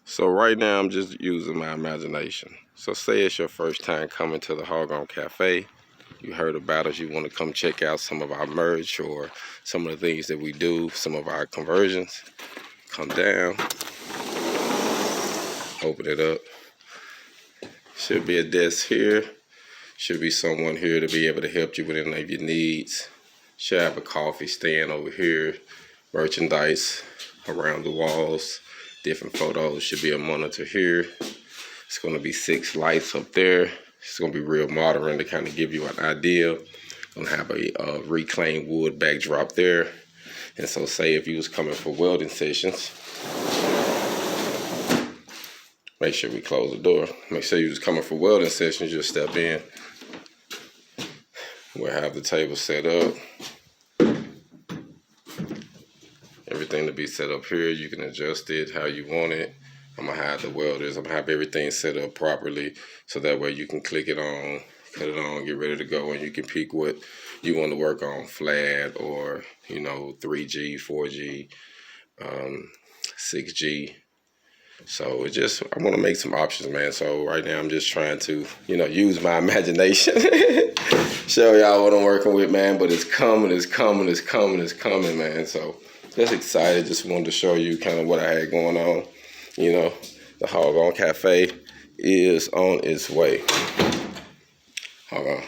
So right now I'm just using my imagination. So say it's your first time coming to the HogOn Cafe. You heard about us, you want to come check out some of our merch or some of the things that we do, some of our conversions. Come down, open it up. Should be a desk here. Should be someone here to be able to help you with any of your needs. Should have a coffee stand over here. Merchandise around the walls. Different photos. Should be a monitor here. It's going to be 6 lights up there. It's going to be real modern to kind of give you an idea. Going to have a reclaimed wood backdrop there. And so say if you was coming for welding sessions, make sure we close the door. Make sure you was coming for welding sessions, just step in. We'll have the table set up. Everything to be set up here. You can adjust it how you want it. I'm gonna have the welders. I'm gonna have everything set up properly so that way you can click it on, cut it on, get ready to go, and you can pick what you want to work on, flat or 3G, 4G, 6G. So it just, I want to make some options, man. So right now I'm just trying to use my imagination, show y'all what I'm working with, man. But it's coming, it's coming, it's coming, it's coming, man. So just excited. Just wanted to show you kind of what I had going on. The HogOn Cafe is on its way. Hold on.